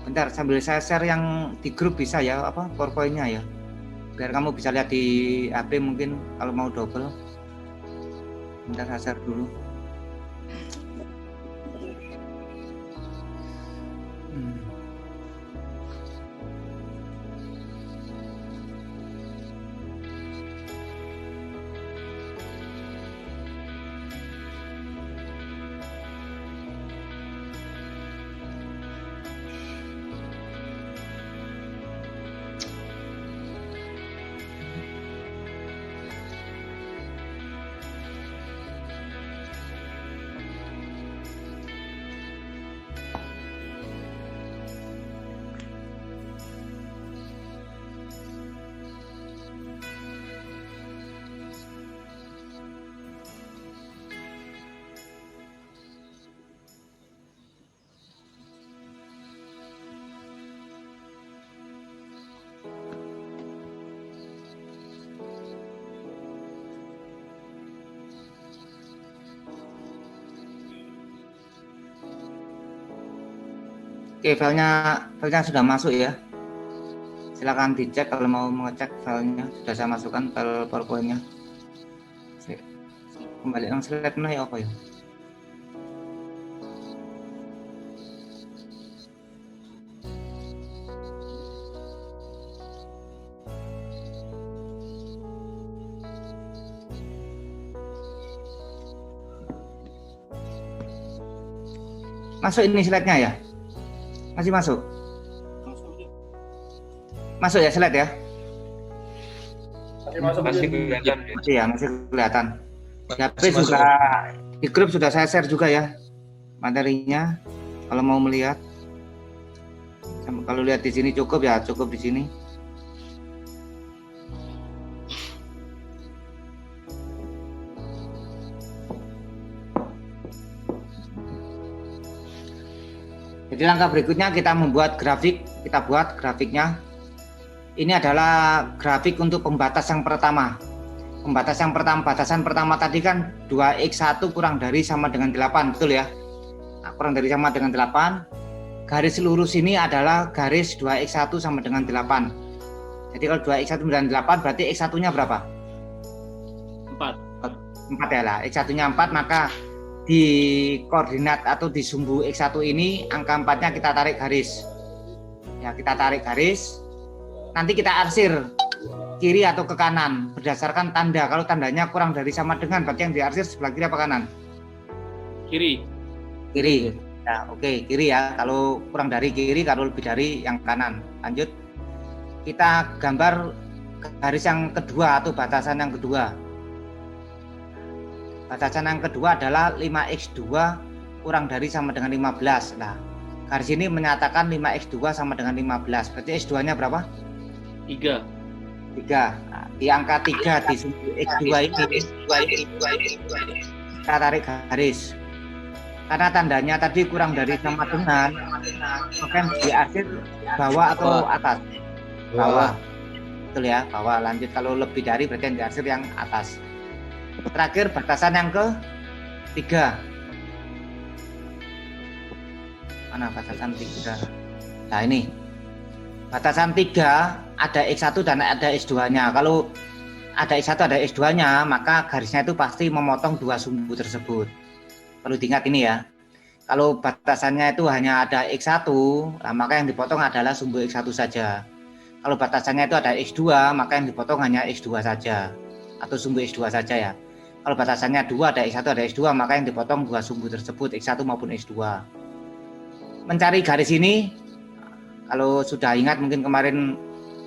Bentar, sambil saya share yang di grup bisa ya, PowerPoint-nya ya, biar kamu bisa lihat di HP mungkin kalau mau double. Bentar, saya share dulu. Oke, filenya sudah masuk ya. Silakan dicek kalau mau mengecek filenya. Sudah saya masukkan file PowerPoint-nya. Kembali yang slide mana ya, apa ya? Masuk ini slide-nya ya? Masih masuk? Masuk ya slide ya? Masih kelihatan. Iya, masih kelihatan. Di HP juga, di grup sudah saya share juga ya materinya. Kalau mau melihat, kalau lihat di sini cukup ya, cukup di sini. Jadi langkah berikutnya kita membuat grafik, kita buat grafiknya. Ini adalah grafik untuk pembatas yang pertama. Batasan pertama tadi kan 2x1 kurang dari sama dengan 8, betul ya? Nah, kurang dari sama dengan 8. Garis lurus ini adalah garis 2x1 sama dengan 8. Jadi kalau 2x1 dengan 8 berarti x1-nya berapa? 4 ya lah, x1-nya 4, maka di koordinat atau di sumbu X1 ini angka 4-nya kita tarik garis. Ya, kita tarik garis. Nanti kita arsir kiri atau ke kanan berdasarkan tanda. Kalau tandanya kurang dari sama dengan, berarti yang diarsir sebelah kiri apa kanan? Kiri. Kiri. Nah, oke, kiri ya. Kalau kurang dari kiri, kalau lebih dari yang kanan. Lanjut. Kita gambar garis yang kedua atau batasan yang kedua. Batasan yang kedua adalah 5x2 kurang dari sama dengan 15. Nah, garis ini menyatakan 5x2 sama dengan 15. Berarti x2-nya berapa? 3. Nah, di angka 3 di sumbu x2 ini kita tarik garis. Karena tandanya tadi kurang dari sama dengan, maka diarsir bawah atau atas? Bawah. Betul ya, bawah. Lanjut, kalau lebih dari berarti yang diarsir yang atas. Terakhir batasan yang ke-3. Mana batasan 3? Nah, ini. Batasan 3 ada X1 dan ada X2-nya. Kalau ada X1 ada X2-nya, maka garisnya itu pasti memotong dua sumbu tersebut. Perlu diingat ini ya. Kalau batasannya itu hanya ada X1, nah maka yang dipotong adalah sumbu X1 saja. Kalau batasannya itu ada X2, maka yang dipotong hanya X2 saja. Atau sumbu X2 saja ya. Kalau batasannya 2 ada X1 ada X2, maka yang dipotong dua sumbu tersebut, X1 maupun X2. Mencari garis ini, kalau sudah ingat mungkin kemarin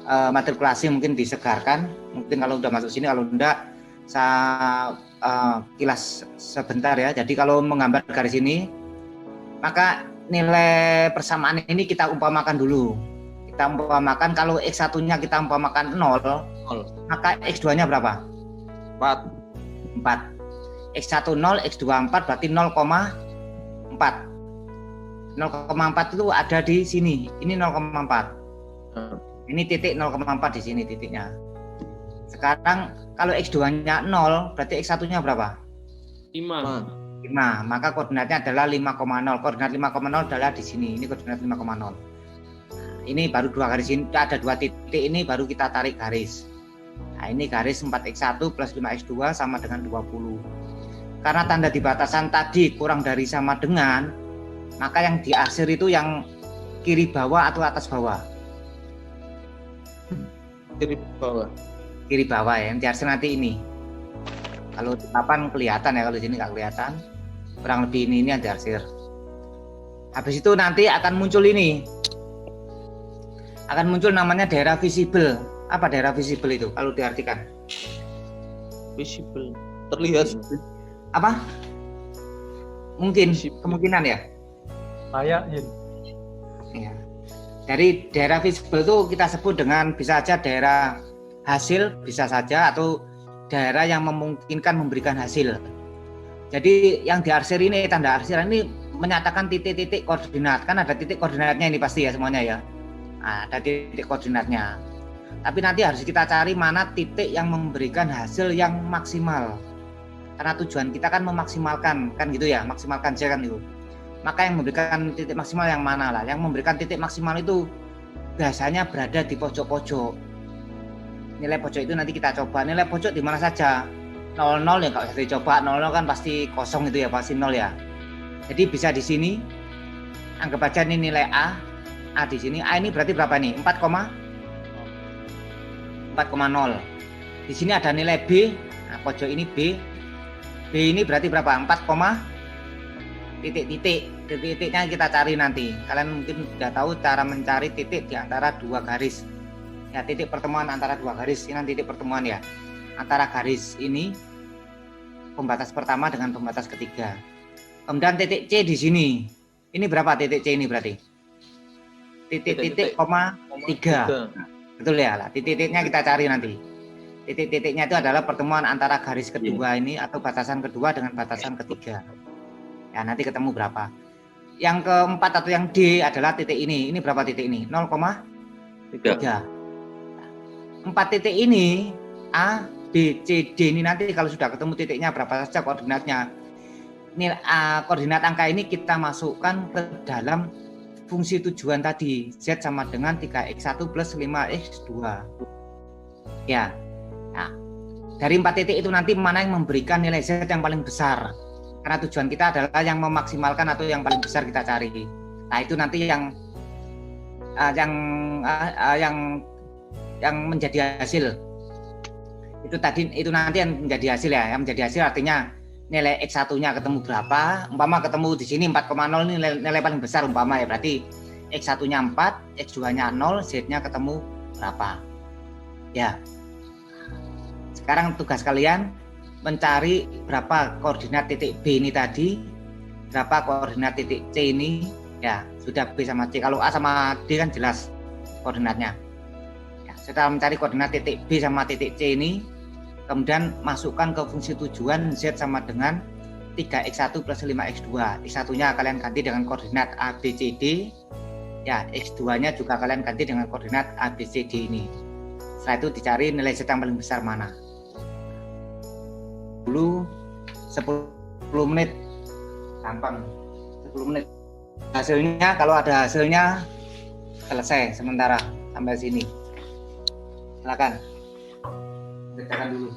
matrikulasi mungkin disegarkan, mungkin kalau udah masuk sini, kalau enggak saya kilas sebentar ya. Jadi kalau menggambar garis ini, maka nilai persamaan ini kita umpamakan dulu. Kita umpamakan kalau X1-nya kita umpamakan 0, maka X2-nya berapa? 4. X1 0, X2 4, berarti 0,4. 0,4 itu ada di sini. Ini 0,4. Ini titik 0,4 di sini titiknya. Sekarang kalau X2-nya 0, berarti X1-nya berapa? 5. 5. Maka koordinatnya adalah 5,0. Koordinat 5,0 adalah di sini. Ini koordinat 5,0. Ini baru 2 garis ini, ada 2 titik ini baru kita tarik garis. Nah, ini garis 4x1 plus 5x2 sama dengan 20. Karena tanda di batasan tadi kurang dari sama dengan, maka yang diarsir itu yang kiri bawah atau atas bawah? Kiri bawah. Kiri bawah ya, yang diarsir nanti ini. Kalau di papan kelihatan ya, kalau di sini nggak kelihatan. Kurang lebih ini yang diarsir. Habis itu nanti akan muncul ini. Akan muncul namanya daerah visible. Apa daerah visible itu kalau diartikan? Visible. Terlihat. Apa? Mungkin, Visible. kemungkinan ya. Kayaknya. Ya. Dari daerah visible itu kita sebut dengan bisa saja daerah hasil, bisa saja, atau daerah yang memungkinkan memberikan hasil. Jadi yang diarsir ini, tanda arsiran ini menyatakan titik-titik koordinat. Kan ada titik koordinatnya ini pasti ya semuanya ya. Nah, ada titik koordinatnya. Tapi nanti harus kita cari mana titik yang memberikan hasil yang maksimal. Karena tujuan kita kan memaksimalkan, kan gitu ya, maksimalkan saja kan itu. Maka yang memberikan titik maksimal yang mana lah? Yang memberikan titik maksimal itu biasanya berada di pojok-pojok. Nilai pojok itu nanti kita coba. Nilai pojok di mana saja? 00 ya kalau saya coba, 00 kan pasti kosong itu ya, pasti 0 ya. Jadi bisa di sini. Anggap aja ini nilai A. A di sini. A ini berarti berapa nih? 4,0. Di sini ada nilai B. Nah, pojok ini B. B ini berarti berapa? 4, titik-titiknya kita cari nanti. Kalian mungkin sudah tahu cara mencari titik di antara 2 garis. Ya, titik pertemuan antara 2 garis. Ini titik pertemuan ya. Antara garis ini, pembatas pertama dengan pembatas ketiga. Kemudian titik C di sini. Ini berapa titik C ini berarti? Titik-titik, koma 3. Betul ya lah. Titik-titiknya kita cari nanti. Titik-titiknya itu adalah pertemuan antara garis kedua ini atau batasan kedua dengan batasan ketiga. Ya, nanti ketemu berapa. Yang keempat atau yang D adalah titik ini. Ini berapa titik ini? 0,3. 4 titik ini A, B, C, D ini nanti kalau sudah ketemu titiknya berapa saja koordinatnya. Ini koordinat angka ini kita masukkan ke dalam fungsi tujuan tadi. Z sama dengan 3x1 plus 5x2. Ya. Nah, dari 4 titik itu nanti mana yang memberikan nilai Z yang paling besar. Karena tujuan kita adalah yang memaksimalkan atau yang paling besar kita cari. Nah, itu nanti yang menjadi hasil. Itu nanti yang menjadi hasil ya. Yang menjadi hasil artinya nilai X1-nya ketemu berapa. Umpama ketemu di sini 4,0 ini nilai paling besar umpama ya. Berarti X1-nya 4, X2-nya 0, Z-nya ketemu berapa. Ya. Sekarang tugas kalian mencari berapa koordinat titik B ini tadi, berapa koordinat titik C ini. Ya, sudah B sama C. Kalau A sama D kan jelas koordinatnya. Ya, setelah mencari koordinat titik B sama titik C ini, kemudian masukkan ke fungsi tujuan Z sama dengan 3x1 plus 5x2. X1-nya kalian ganti dengan koordinat A, B, C, D. Ya, X2-nya juga kalian ganti dengan koordinat A, B, C, D ini. Setelah itu dicari nilai Z yang paling besar mana. Dulu 10 menit. Gampang. 10 menit. Hasilnya, kalau ada hasilnya, selesai sementara sampai sini. Silakan. Kerjakan dulu.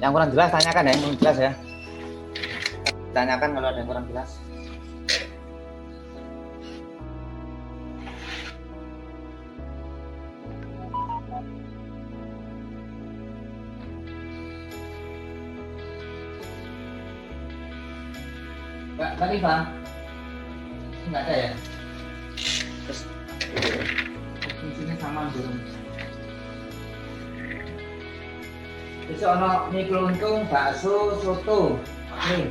Yang kurang jelas tanyakan ya, yang kurang jelas ya. Tanyakan kalau ada yang kurang jelas. Mbak Rifa, nggak ada ya? Terus fungsinya sama belum? Besok ono mie keluntung, bakso, soto. Nih.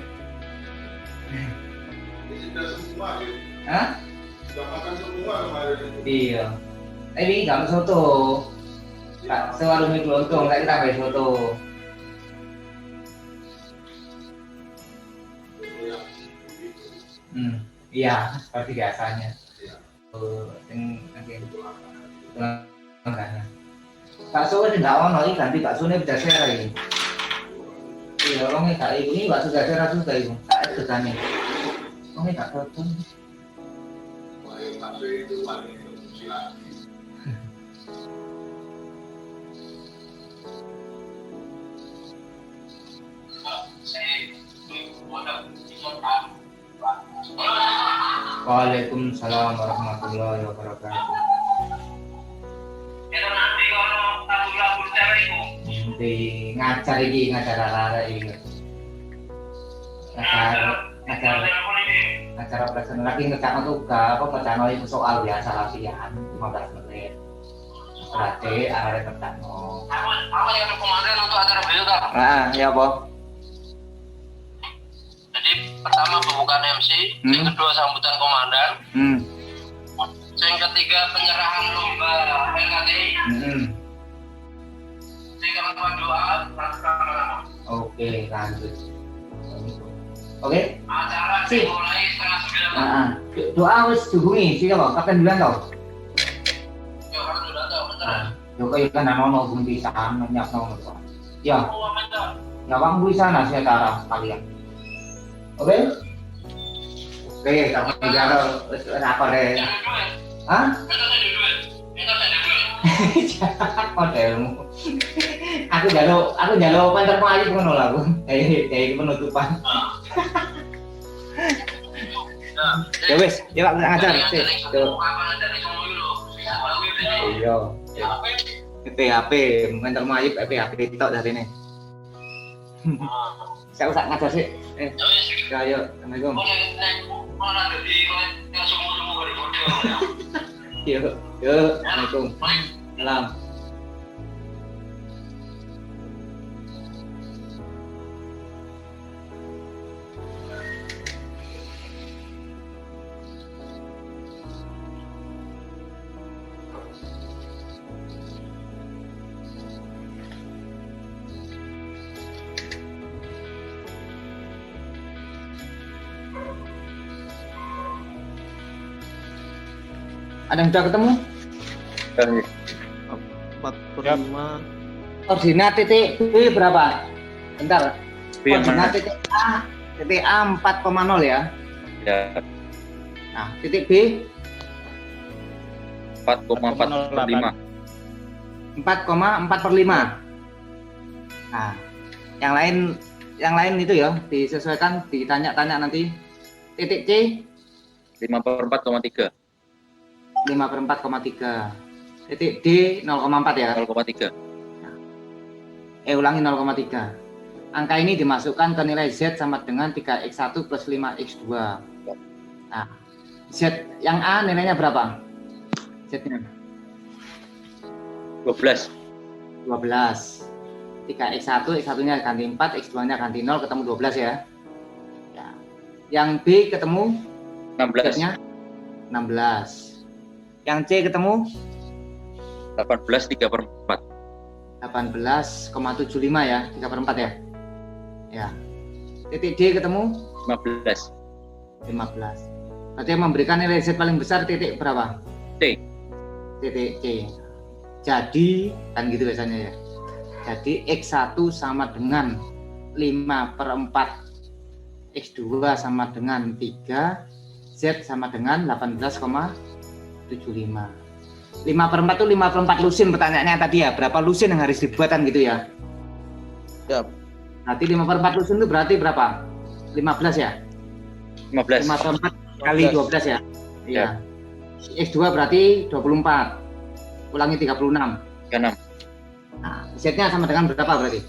Hah? Iya. Ini nggak soto. Kak, sewarung mie kelontong, tak tambahin soto. Iya, seperti biasanya. Bakso ini nggak ono, ini ganti bakso ini beda share ini. Iya, orangnya tak ini bakso gak share juga itu. Tak tegane. Orangnya tak cocok. Waalaikumsalam warahmatullahi wabarakatuh. Di ngajar iki, ngajar arek iki. Ngajar operasional lagi ngecakno tugas, apa ngecakno itu soal biasa latihan 15 menit. Berarti arek ngecakno. Apa yang komandan untuk acara besok tak? Ya apa? Jadi pertama pembukaan MC, yang kedua sambutan komandan, yang ketiga penyerahan lomba LKTI, yang keempat doa. Oke, lanjut. Oke. Acara dimulai setengah 9. Doa wis dihubungi, siapa? Kapten duluan tau? Ya kan udah tahu beneran. Yo kaya kan ono hubung pisan nyapno ngono. Ya, Oh, bener. ya Bang di sana sih cara kalian. Oke? Oke, kamu jaga apa deh? Hah? Modelmu. Aku jalo pantar aja ngono lah aku. Kayak penutupan. Ya wes, ya Pak ngajar. Yo. Iya. PHP, mentor mayib PHP tok dari ini. Saya usah ngajar sih. Ayo, Assalamualaikum. Yo, Assalamualaikum. Salam. Ada yang sudah ketemu? 4/5. Koordinat titik B berapa? Bentar. Koordinat titik A 4,0 ya. Ya, Nah, titik B 4,4/5. 4,4/5. Nah, yang lain itu ya disesuaikan, ditanya-tanya nanti. Titik C 5/4,3. 5/4,3. Titik D 0,4 ya. 0,3. Ulangi 0,3. Angka ini dimasukkan ke nilai Z sama dengan 3x1 plus 5x2. Nah, Z yang A nilainya berapa? Z-nya 12. 12. 3x1, x1-nya ganti 4, x2-nya ganti 0, ketemu 12 ya. Ya. Yang B ketemu 16. Z-nya 16. Yang C ketemu 18 3/4. 18,75 ya, 3/4 ya. Ya. Titik D ketemu 15. 15. Berarti yang memberikan nilai Z paling besar titik berapa? C. Titik C. Jadi kan gitu biasanya ya. Jadi X1 sama dengan 5/4, X2 sama dengan 3, Z sama dengan 18,75. 5/4 itu 5/4 lusin pertanyaannya tadi ya. Berapa lusin yang harus dibuatkan gitu ya? Siap. Berarti 5/4 lusin itu berarti berapa? 15 ya? 15. 5/4 kali 12 ya? Iya. X2 berarti 24. Ulangi 36. 36. Nah, Z-nya sama dengan berapa berarti?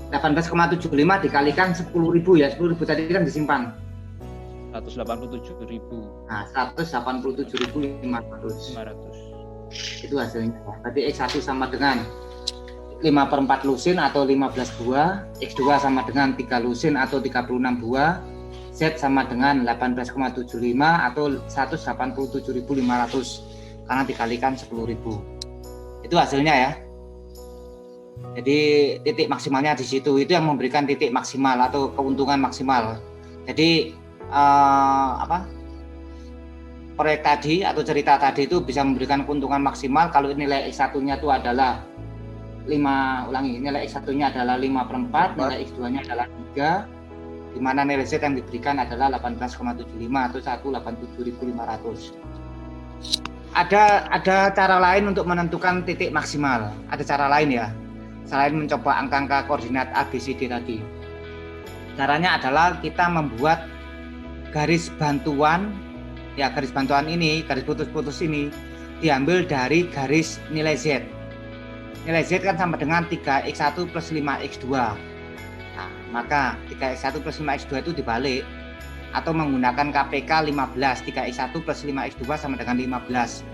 18,75 dikalikan 10.000 ya. 10.000 tadi kan disimpan. 187.500. Nah, 187.500. Itu hasilnya. Berarti X1 sama dengan 5/4 lusin atau 15 buah, X2 sama dengan 3 lusin atau 36 buah, Z sama dengan 18,75 atau 187.500 karena dikalikan 10.000. Itu hasilnya ya. Jadi titik maksimalnya di situ, itu yang memberikan titik maksimal atau keuntungan maksimal. Jadi proyek tadi atau cerita tadi itu bisa memberikan keuntungan maksimal kalau nilai X1-nya itu adalah nilai X1-nya adalah 5/4, nilai X2-nya adalah 3, di mana nilai Z yang diberikan adalah 18,75 atau 187.500. Ada cara lain untuk menentukan titik maksimal. Ada cara lain ya, selain mencoba angka-angka koordinat A, B, C, D tadi. Caranya adalah kita membuat garis bantuan. Ya, garis bantuan ini, garis putus-putus ini diambil dari garis nilai Z. Nilai Z kan sama dengan 3x1 plus 5x2. Nah, maka 3x1 plus 5x2 itu dibalik atau menggunakan KPK 15. 3x1 plus 5x2 sama dengan 15.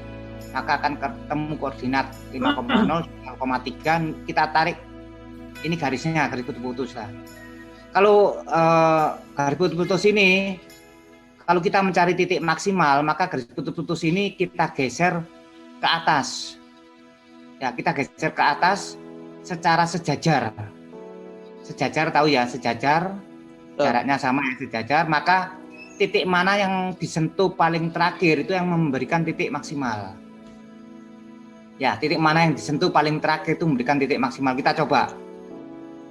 Maka akan ketemu koordinat 5,0, 0,3. Kita tarik ini garisnya, garis putus-putus lah. Kalau garis putus-putus ini, kalau kita mencari titik maksimal, maka garis putus-putus ini kita geser ke atas. Ya, kita geser ke atas secara sejajar. Sejajar tahu ya, sejajar. Jaraknya sama ya, sejajar. Maka titik mana yang disentuh paling terakhir itu yang memberikan titik maksimal. Ya, titik mana yang disentuh paling terakhir itu memberikan titik maksimal. Kita coba.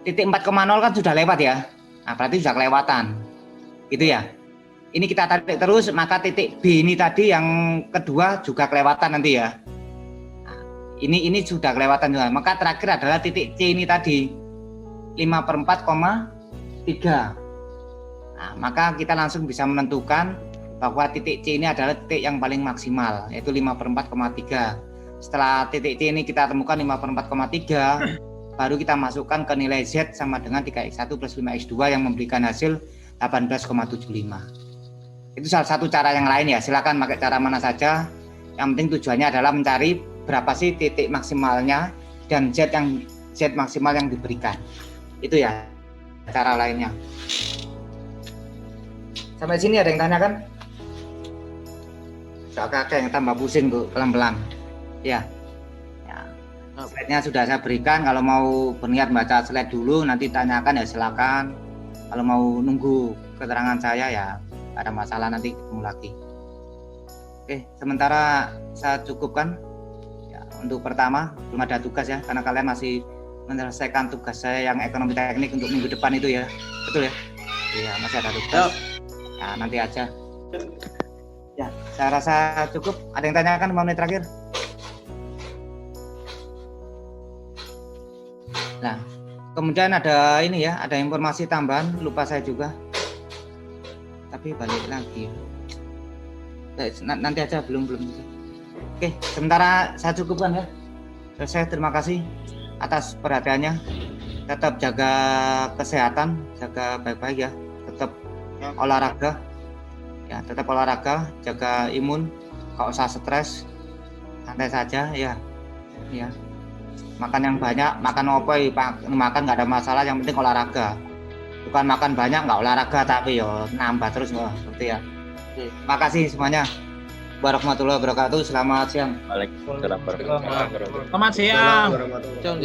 Titik 4,0 kan sudah lewat ya. Nah, berarti sudah kelewatan. Gitu ya. Ini kita tarik terus, maka titik B ini tadi yang kedua juga kelewatan nanti ya. Nah, ini sudah kelewatan juga. Maka terakhir adalah titik C ini tadi 5/4,3. Nah, maka kita langsung bisa menentukan bahwa titik C ini adalah titik yang paling maksimal, yaitu 5/4,3. Setelah titik C ini kita temukan 5/4,3, baru kita masukkan ke nilai Z sama dengan 3x1 plus 5x2 yang memberikan hasil 18,75. Itu salah satu cara yang lain ya, silakan pakai cara mana saja. Yang penting tujuannya adalah mencari berapa sih titik maksimalnya dan Z maksimal yang diberikan. Itu ya cara lainnya. Sampai sini ada yang tanya kan? Soal kakek yang tambah pusing Bu, pelan-pelan. Ya. Slide-nya sudah saya berikan. Kalau mau berniat baca slide dulu, nanti tanyakan ya silakan. Kalau mau nunggu keterangan saya ya ada masalah, nanti ketemu lagi. Oke, sementara saya cukupkan ya, untuk pertama belum ada tugas ya, karena kalian masih menyelesaikan tugas saya yang ekonomi teknik untuk minggu depan itu ya, betul ya? Iya, masih ada tugas. Ya, nanti aja. Ya, saya rasa cukup. Ada yang tanyakan 5 menit terakhir? Nah, kemudian ada ini ya, ada informasi tambahan, lupa saya juga. Tapi balik lagi. Nanti aja, belum. Oke, sementara saya cukupkan ya. Selesai, terima kasih atas perhatiannya. Tetap jaga kesehatan, jaga baik-baik ya. Tetap olahraga. Ya, tetap olahraga, jaga imun, gak usah stres. Santai saja ya. Ya. Makan yang banyak, makan apa makan nggak ada masalah, yang penting olahraga. Bukan makan banyak nggak olahraga tapi yo nambah terus nggak seperti ya. Makasih semuanya. Warahmatullahi wabarakatuh. Selamat siang. Waalaikumsalam warahmatullahi wabarakatuh. Selamat siang. Jam